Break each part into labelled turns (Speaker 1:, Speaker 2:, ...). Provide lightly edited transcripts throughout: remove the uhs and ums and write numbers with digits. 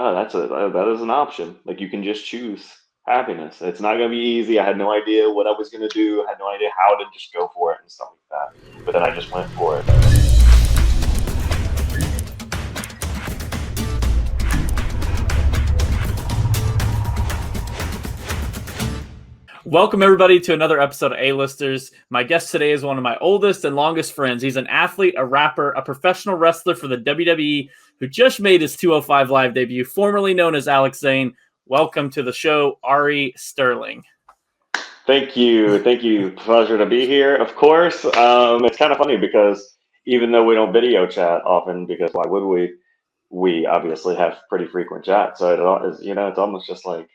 Speaker 1: oh, that is an option. Like, you can just choose happiness. It's not going to be easy. I had no idea what I was going to do. I had no idea how to just go for it and stuff like that. But then I just went for it.
Speaker 2: Welcome, everybody, to another episode of A-Listers. My guest today is one of my oldest and longest friends. He's an athlete, a rapper, a professional wrestler for the WWE who just made his 205 Live debut, formerly known as Zayne. Welcome to the show, Ari Sterling.
Speaker 1: Thank you. Thank you. Pleasure to be here, of course. It's kind of funny because even though we don't video chat often, because why would we? We obviously have pretty frequent chat. So it's almost just like,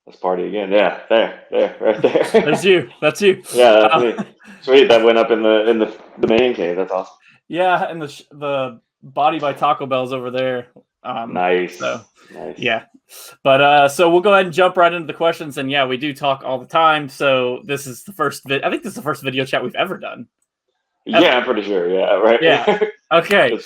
Speaker 1: let's party again. Yeah, there, right there.
Speaker 2: That's you. That's you.
Speaker 1: Yeah, that's me. Sweet. That went up in the man cave. That's awesome.
Speaker 2: Yeah, and the Body by Taco Bell's over there.
Speaker 1: Nice.
Speaker 2: Nice. Yeah. But so we'll go ahead and jump right into the questions. And yeah, we do talk all the time. So this is the first I think this is the first video chat we've ever done.
Speaker 1: Yeah, I'm pretty sure. Yeah, right.
Speaker 2: Yeah. Okay.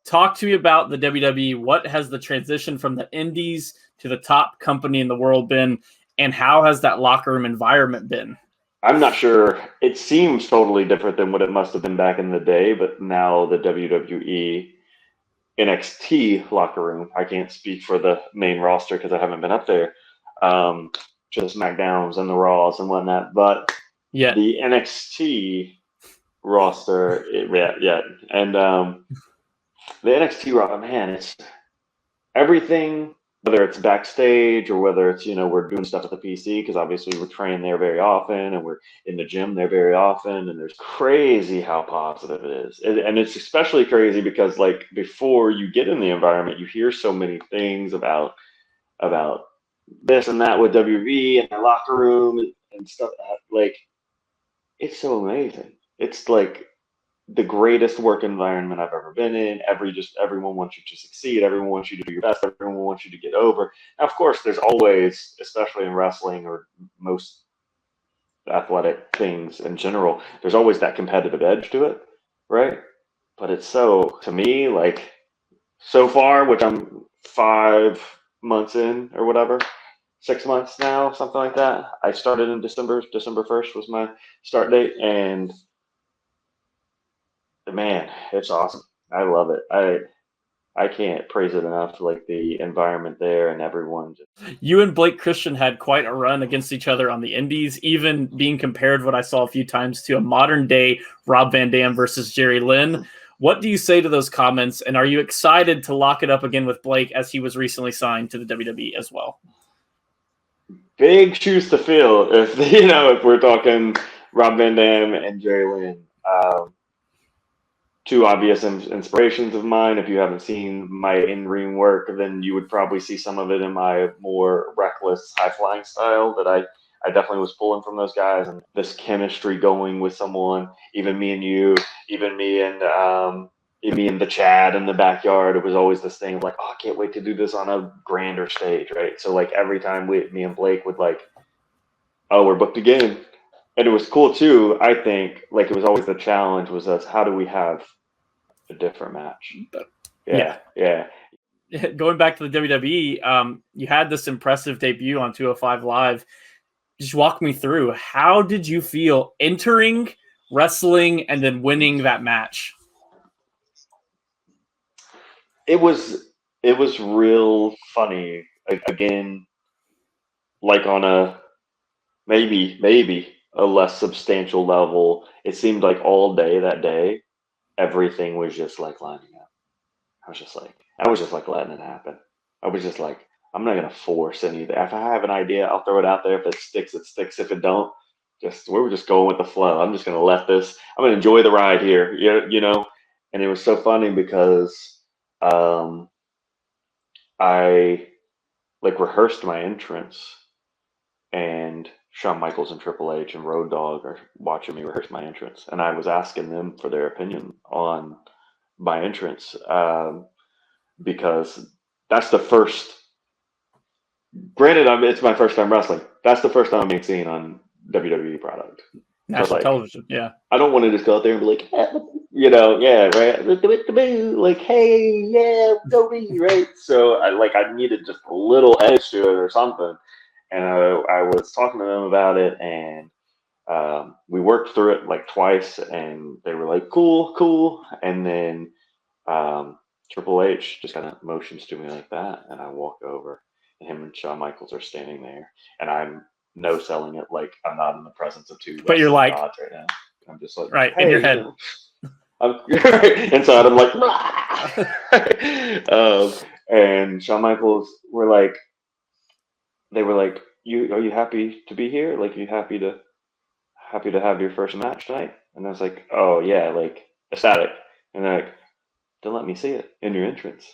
Speaker 2: Talk to me about the WWE. What has the transition from the indies to the top company in the world been? And how has that locker room environment been?
Speaker 1: I'm not sure. It seems totally different than what it must have been back in the day, but now the WWE NXT locker room, I can't speak for the main roster because I haven't been up there, just SmackDowns and the Raws and whatnot, but
Speaker 2: yeah,
Speaker 1: the NXT roster, and the NXT roster, man, it's everything. Whether it's backstage or whether it's, we're doing stuff at the PC, because obviously we're training there very often and we're in the gym there very often. And there's crazy how positive it is. And it's especially crazy because, like, before you get in the environment, you hear so many things about this and that with WWE and the locker room and stuff. Like, it's so amazing. It's like the greatest work environment I've ever been in. Everyone wants you to succeed. Everyone wants you to do your best. Everyone wants you to get over. Now, of course, there's always, especially in wrestling or most athletic things in general, there's always that competitive edge to it, right? But it's so, to me, like, so far, which I'm 5 months in or whatever, 6 months now, something like that. I started in December 1st was my start date, and man, it's awesome. I love it. I can't praise it enough. Like, the environment there and everyone.
Speaker 2: You and Blake Christian had quite a run against each other on the indies, even being compared, what I saw a few times, to a modern day Rob Van Dam versus Jerry Lynn. What do you say to those comments? And are you excited to lock it up again with Blake, as he was recently signed to the WWE as well?
Speaker 1: Big shoes to fill if we're talking Rob Van Dam and Jerry Lynn. Two obvious inspirations of mine. If you haven't seen my in-ring work, then you would probably see some of it in my more reckless, high-flying style that I definitely was pulling from those guys. And this chemistry going with someone, even me and you, even me and the Chad in the backyard, it was always this thing of like, oh, I can't wait to do this on a grander stage, right? So, like, every time me and Blake would, like, oh, we're booked again. And it was cool too, I think. Like, it was always the challenge was us, how do we have a different match? Yeah.
Speaker 2: Going back to the WWE, you had this impressive debut on 205 Live. Just walk me through. How did you feel entering, wrestling, and then winning that match?
Speaker 1: It was real funny. Again, like, on a maybe a less substantial level, it seemed like all day that day, everything was just like lining up. I was just like letting it happen. I was just like, I'm not gonna force anything. If I have an idea, I'll throw it out there. If it sticks, it sticks. If it don't, we're just going with the flow. I'm just gonna let this. I'm gonna enjoy the ride here. And it was so funny because I, like, rehearsed my entrance, and Shawn Michaels and Triple H and Road Dogg are watching me rehearse my entrance, and I was asking them for their opinion on my entrance, because that's the first. Granted, it's my first time wrestling. That's the first time I'm being seen on WWE product.
Speaker 2: National
Speaker 1: like,
Speaker 2: television, yeah.
Speaker 1: I don't want to just go out there and be like, yeah, right, like, hey, yeah, go me, right? So I needed just a little edge to it or something, and I was talking to them about it, and we worked through it like twice, and they were like, cool, and then Triple H just kind of motions to me like that, and I walk over, and him and Shawn Michaels are standing there, and I'm no selling it like I'm not in the presence of two
Speaker 2: But you're
Speaker 1: wrestling
Speaker 2: like,
Speaker 1: gods right now. I'm just like,
Speaker 2: right, in
Speaker 1: hey,
Speaker 2: your head.
Speaker 1: I'm inside. I'm like, and Shawn Michaels were like, they were like, are you happy to be here? Like, you happy to have your first match tonight? And I was like, oh yeah, like ecstatic. And they're like, don't let me see it in your entrance.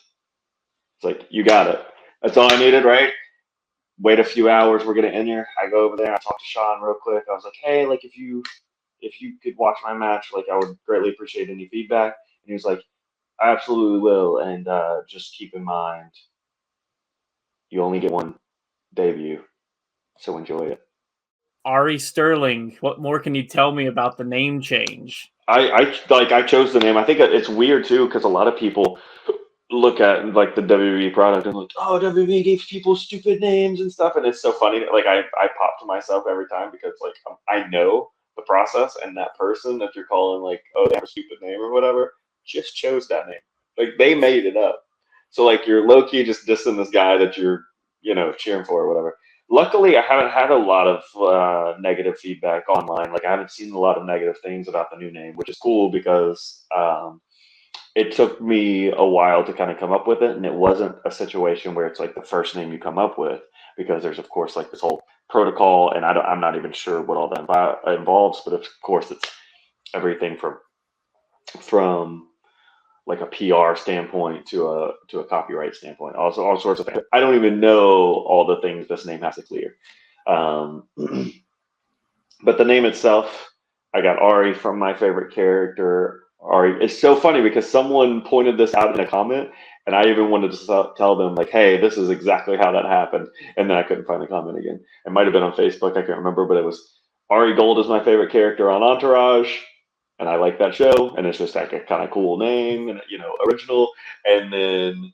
Speaker 1: It's like, you got it. That's all I needed, right? Wait a few hours, we're gonna end here. I go over there, I talk to Sean real quick. I was like, hey, like if you could watch my match, like I would greatly appreciate any feedback. And he was like, I absolutely will, and just keep in mind you only get one debut, so enjoy it.
Speaker 2: Ari Sterling, what more can you tell me about the name change?
Speaker 1: I chose the name. I think it's weird too because a lot of people look at like the WWE product and like, oh, WWE gave people stupid names and stuff, and it's so funny. Like I pop to myself every time because like I know the process, and that person that you're calling like, oh, they have a stupid name or whatever, just chose that name. Like they made it up. So like you're low key just dissing this guy that you're cheering for or whatever. Luckily, I haven't had a lot of negative feedback online. Like I haven't seen a lot of negative things about the new name, which is cool because it took me a while to kind of come up with it, and it wasn't a situation where it's like the first name you come up with, because there's of course like this whole protocol, and I'm not even sure what all that involves, but of course it's everything from like a PR standpoint to a copyright standpoint, also all sorts of things. I don't even know all the things this name has to clear. Um, but the name itself, I got Ari from my favorite character. Ari, it's so funny because someone pointed this out in a comment, and I even wanted to tell them like, "Hey, this is exactly how that happened," and then I couldn't find the comment again. It might have been on Facebook, I can't remember, but it was Ari Gold is my favorite character on Entourage, and I like that show, and it's just like a kind of cool name and original. And then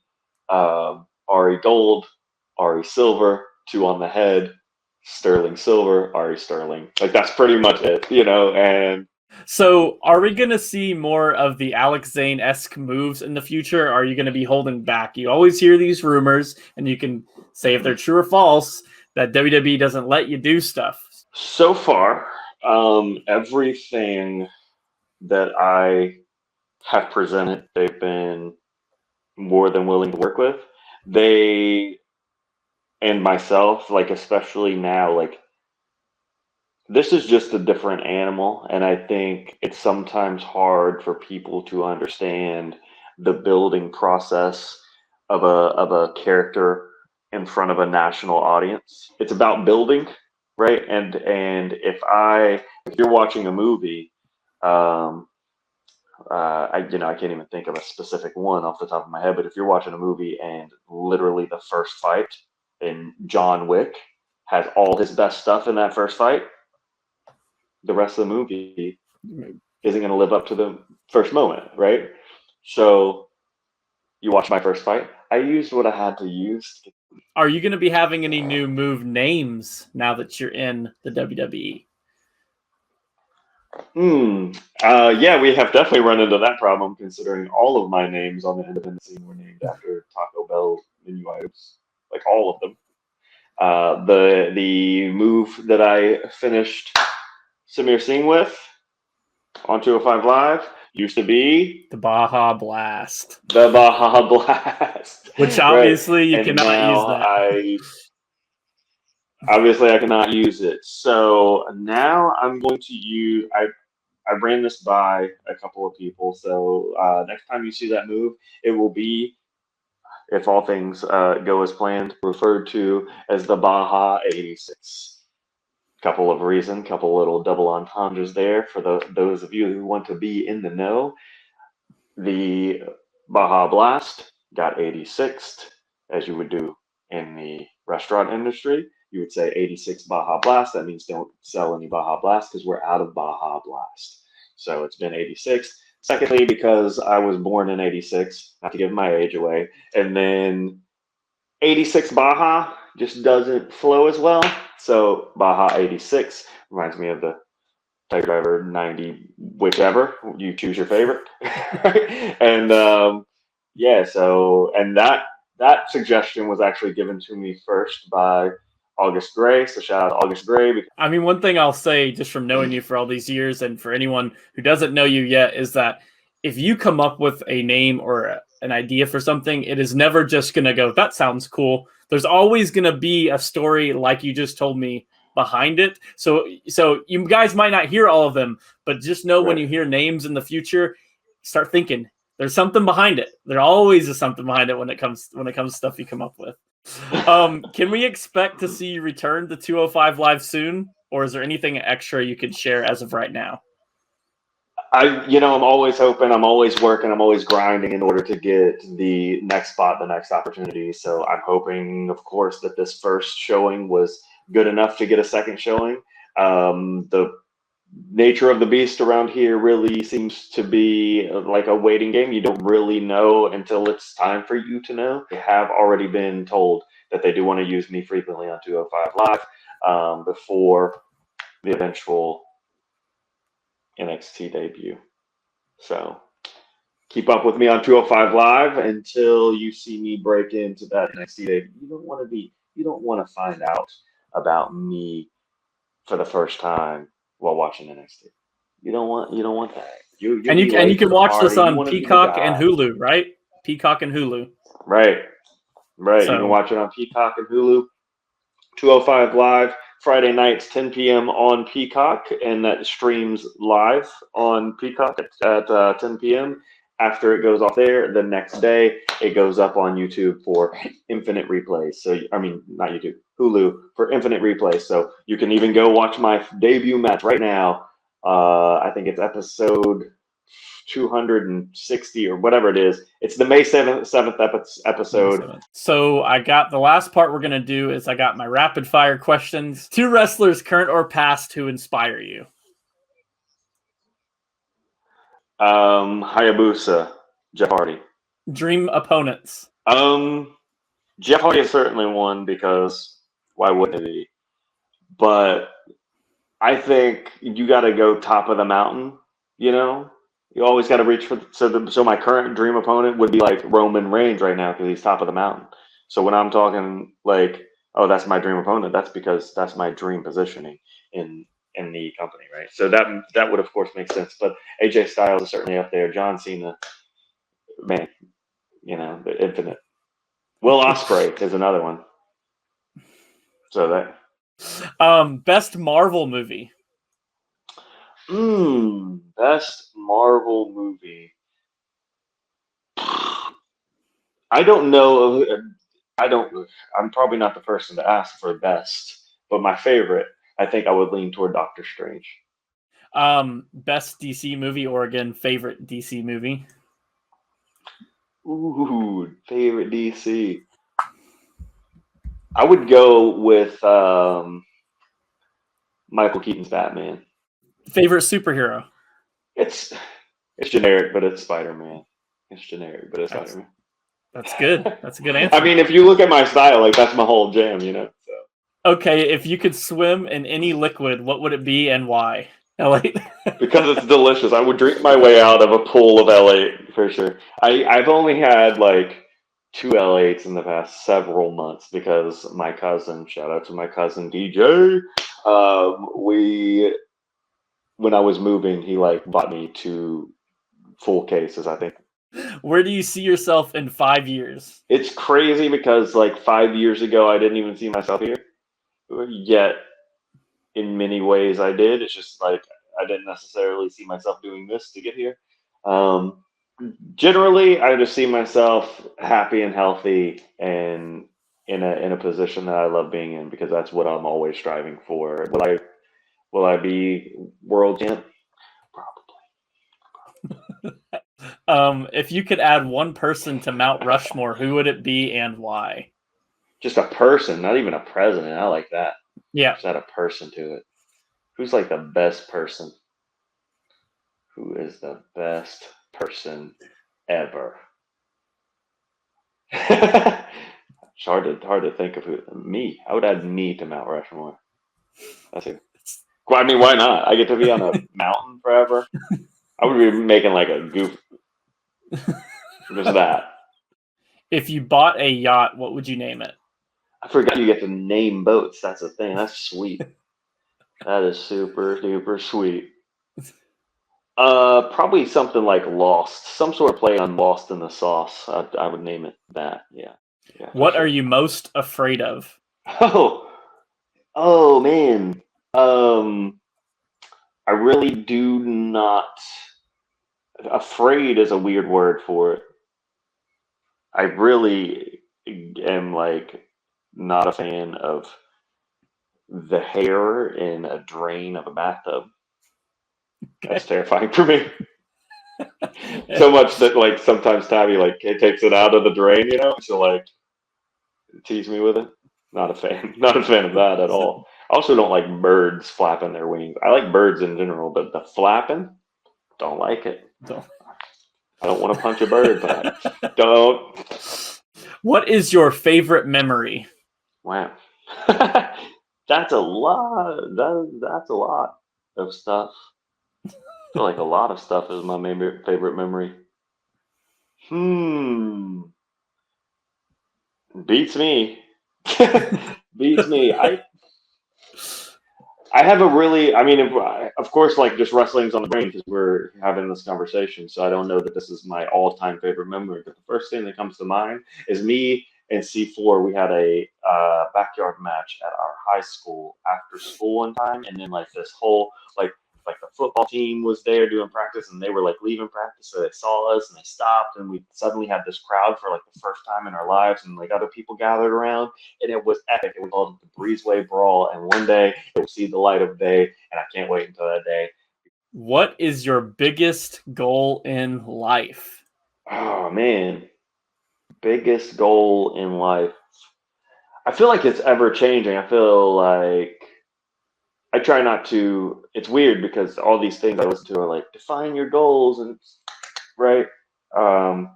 Speaker 1: Ari Gold, Ari Silver, two on the head, Sterling Silver, Ari Sterling. Like that's pretty much it, and
Speaker 2: So, are we going to see more of the Alex Zayne-esque moves in the future? Or are you going to be holding back? You always hear these rumors, and you can say if they're true or false, that WWE doesn't let you do stuff.
Speaker 1: so far, everything that I have presented, they've been more than willing to work with. They and myself, like especially now, like this is just a different animal, and I think it's sometimes hard for people to understand the building process of a character in front of a national audience. It's about building, right? And if you're watching a movie, um, I can't even think of a specific one off the top of my head, but if you're watching a movie and literally the first fight in John Wick has all his best stuff in that first fight, the rest of the movie isn't going to live up to the first moment, right? So you watch my first fight. I used what I had to use.
Speaker 2: Are you going to be having any new move names now that you're in the WWE?
Speaker 1: Yeah, we have definitely run into that problem, considering all of my names on the independent scene were named after Taco Bell menu items, like all of them. The move that I finished Samir Singh with on 205 Live used to be
Speaker 2: The Baja Blast.
Speaker 1: the Baja Blast,
Speaker 2: Which
Speaker 1: right?
Speaker 2: obviously you
Speaker 1: And
Speaker 2: cannot use
Speaker 1: now
Speaker 2: that.
Speaker 1: I cannot use it. So now I'm going to use. I ran this by a couple of people. So next time you see that move, it will be, if all things go as planned, referred to as the Baja 86. Couple of reasons, couple little double entendres there for those of you who want to be in the know. The Baja Blast got 86th, as you would do in the restaurant industry. you would say 86 Baja Blast. That means don't sell any Baja Blast because we're out of Baja Blast. So it's been 86. Secondly, because I was born in 86, not to give my age away. And then 86 Baja just doesn't flow as well. So Baja 86 reminds me of the Tiger Driver 90, whichever. You choose your favorite. And yeah, so, and that suggestion was actually given to me first by August Gray. So shout out to August Gray.
Speaker 2: I mean, one thing I'll say just from knowing you for all these years, and for anyone who doesn't know you yet, is that if you come up with a name or an idea for something, it is never just going to go, that sounds cool. There's always going to be a story like you just told me behind it. So you guys might not hear all of them, but just know when you hear names in the future, start thinking there's something behind it. There always is something behind it when it comes to stuff you come up with. Can we expect to see you return to 205 Live soon, or is there anything extra you could share as of right now?
Speaker 1: I'm always hoping, I'm always working, I'm always grinding in order to get the next spot, the next opportunity. So I'm hoping, of course, that this first showing was good enough to get a second showing. The nature of the beast around here really seems to be like a waiting game. You don't really know until it's time for you to know. They have already been told that they do want to use me frequently on 205 Live before the eventual NXT debut. So keep up with me on 205 Live until you see me break into that NXT debut. You don't want to find out about me for the first time while watching NXT. You don't want that. You
Speaker 2: can watch this on Peacock and Hulu, right? Peacock and Hulu.
Speaker 1: Right. So, you can watch it on Peacock and Hulu. 205 Live, Friday nights, 10 p.m. on Peacock, and that streams live on Peacock at 10 p.m. After it goes off there, the next day, it goes up on YouTube for infinite replays. So, I mean, not YouTube, Hulu for infinite replays. So you can even go watch my debut match right now. I think it's episode 260 or whatever it is. It's the May 7th episode.
Speaker 2: So I got the last part we're going to do is I got my rapid fire questions. 2 wrestlers, current or past, who inspire you.
Speaker 1: Hayabusa, Jeff Hardy.
Speaker 2: Dream opponents.
Speaker 1: Jeff Hardy is certainly one, because why wouldn't it be? But I think you got to go top of the mountain. You always got to reach for. So my current dream opponent would be like Roman Reigns right now, because he's top of the mountain. So when I'm talking like, oh, that's my dream opponent, that's because that's my dream positioning in the company, right? So that would of course make sense. But AJ Styles is certainly up there. John Cena, man, the infinite. Will Ospreay is another one. So that.
Speaker 2: Best Marvel movie.
Speaker 1: Best Marvel movie. I don't know. I'm probably not the person to ask for best, but my favorite, I think I would lean toward Doctor Strange.
Speaker 2: Best DC movie, or again, favorite DC movie?
Speaker 1: Ooh, favorite DC. I would go with Michael Keaton's Batman.
Speaker 2: Favorite superhero?
Speaker 1: It's generic, but it's Spider-Man. It's generic, but it's Spider-Man.
Speaker 2: That's good. That's a good answer.
Speaker 1: I mean, if you look at my style, like that's my whole jam, So.
Speaker 2: Okay, if you could swim in any liquid, what would it be and why? L8.
Speaker 1: Because it's delicious. I would drink my way out of a pool of L8 for sure. I've only had like 2 L8s in the past several months, because my cousin, shout out to my cousin DJ, when I was moving, he like bought me 2 full cases, I think.
Speaker 2: Where do you see yourself in 5 years?
Speaker 1: It's crazy, because like 5 years ago, I didn't even see myself here. Yet, in many ways, I did. It's just like I didn't necessarily see myself doing this to get here. Generally, I just see myself happy and healthy and in a position that I love being in, because that's what I'm always striving for. Will I be world champ?
Speaker 2: Probably. If you could add one person to Mount Rushmore, who would it be and why?
Speaker 1: Just a person, not even a president. I like that.
Speaker 2: Yeah.
Speaker 1: Just add a person to it. Who's like the best person? Who is the best person ever? It's hard to think of who. Me. I would add me to Mount Rushmore. That's it. Well, I mean, why not? I get to be on a mountain forever. I would be making like a goof. Just that.
Speaker 2: If you bought a yacht, what would you name it?
Speaker 1: I forgot you get to name boats. That's the thing. That's sweet. That is super duper sweet. Probably something like Lost. Some sort of play on Lost in the Sauce. I would name it that. Yeah.
Speaker 2: What are you most afraid of?
Speaker 1: Oh man. I really do not. Afraid is a weird word for it. I really am like not a fan of the hair in a drain of a bathtub. That's terrifying for me. So much that like sometimes Tabby like takes it out of the drain, she'll like tease me with it. Not a fan. Not a fan of that at all. I also don't like birds flapping their wings. I like birds in general, but the flapping, don't like it. I don't want to punch a bird, but I don't.
Speaker 2: What is your favorite memory?
Speaker 1: Wow. That's a lot. That's a lot of stuff. I feel like a lot of stuff is my favorite memory. Beats me. Beats me. I have a really, I mean, of course, like just wrestling's on the brain because we're having this conversation. So I don't know that this is my all-time favorite memory. But the first thing that comes to mind is me and C4. We had a backyard match at our high school after school one time, and then like this whole like the football team was there doing practice, and they were like leaving practice, so they saw us and they stopped, and we suddenly had this crowd for like the first time in our lives, and like other people gathered around, and it was epic. It was called the Breezeway Brawl, and one day it will see the light of day, and I can't wait until that day.
Speaker 2: What is your biggest goal in life?
Speaker 1: Oh man, biggest goal in life. I feel like it's ever changing. I feel like I try not to. It's weird because all these things I listen to are like define your goals and right. And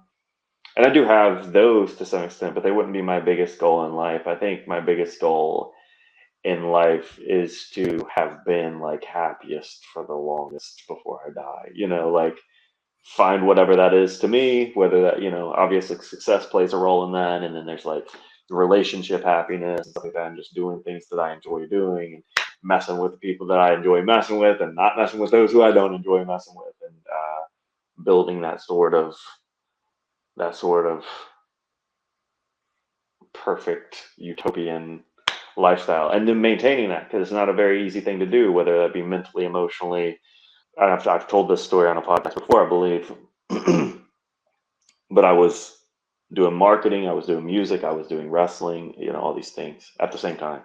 Speaker 1: I do have those to some extent, but they wouldn't be my biggest goal in life. I think my biggest goal in life is to have been like happiest for the longest before I die. Like find whatever that is to me, whether that, obviously success plays a role in that. And then there's like relationship happiness and stuff like that, and just doing things that I enjoy doing and messing with the people that I enjoy messing with and not messing with those who I don't enjoy messing with, and building that sort of perfect utopian lifestyle, and then maintaining that, because it's not a very easy thing to do, whether that be mentally, emotionally. I've told this story on a podcast before, I believe. But I was doing marketing, I was doing music, I was doing wrestling, all these things at the same time.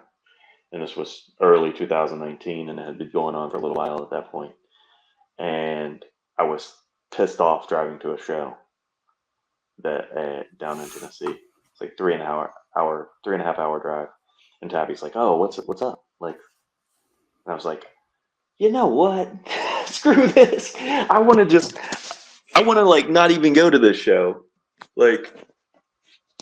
Speaker 1: And this was early 2019, and it had been going on for a little while at that point. And I was pissed off driving to a show that down in Tennessee. It's like 3.5 hour drive. And Tabby's like, "Oh, what's up?" Like, and I was like, "You know what? Screw this. I want to like not even go to this show. Like,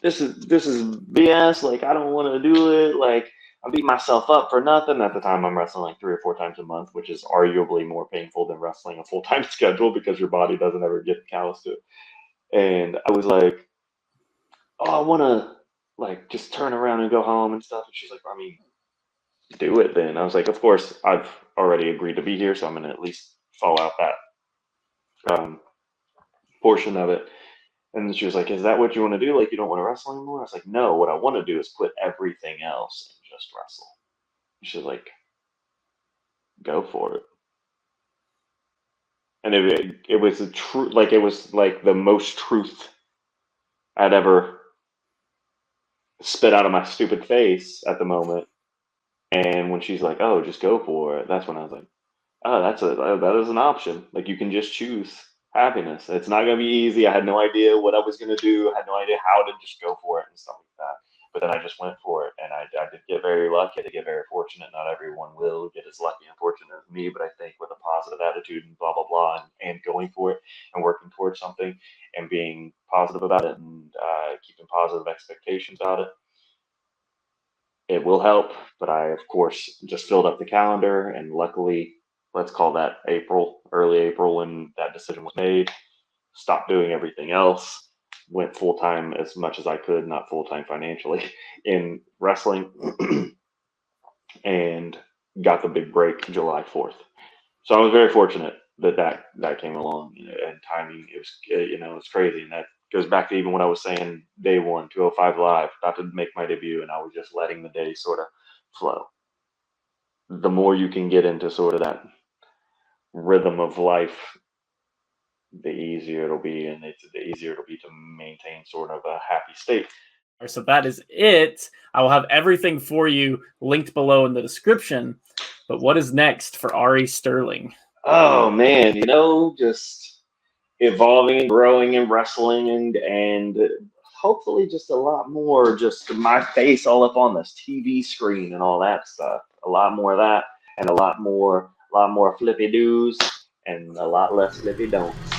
Speaker 1: this is BS. Like, I don't want to do it. Like, I'm beating myself up for nothing." At the time, I'm wrestling like 3 or 4 times a month, which is arguably more painful than wrestling a full-time schedule because your body doesn't ever get callous to it. And I was like, "Oh, I want to like just turn around and go home and stuff." And she's like, "I mean, do it then." I was like, "Of course, I've already agreed to be here, so I'm going to at least follow out that portion of it." And she was like, "Is that what you want to do? Like, you don't want to wrestle anymore?" I was like, "No, what I want to do is quit everything else and just wrestle." She's like, "Go for it." And it was a true, like, it was like the most truth I'd ever spit out of my stupid face at the moment. And when she's like, "Oh, just go for it," that's when I was like, "Oh, that is an option. Like, you can just choose happiness. It's not gonna be easy." I had no idea what I was gonna do. I had no idea how to just go for it and stuff like that. but then I just went for it, and I did get very lucky. I did get very fortunate. Not everyone will get as lucky and fortunate as me, but I think with a positive attitude and blah, blah, blah, and going for it and working towards something and being positive about it and keeping positive expectations about it, it will help. But I, of course, just filled up the calendar, and luckily, let's call that April, early April, when that decision was made, stopped doing everything else, went full-time as much as I could, not full-time financially, in wrestling, and got the big break July 4th. So I was very fortunate that came along, and timing, it was, it's crazy. And that goes back to even what I was saying, day one, 205 Live, about to make my debut, and I was just letting the day sort of flow. The more you can get into sort of that rhythm of life, the easier it'll be, and the easier it'll be to maintain sort of a happy state.
Speaker 2: So that is it. I will have everything for you linked below in the description. But what is next for Ari Sterling?
Speaker 1: Oh man, just evolving and growing and wrestling, and hopefully just a lot more, just my face all up on this TV screen and all that stuff. A lot more of that, and a lot more flippy doos, and a lot less flippy don'ts.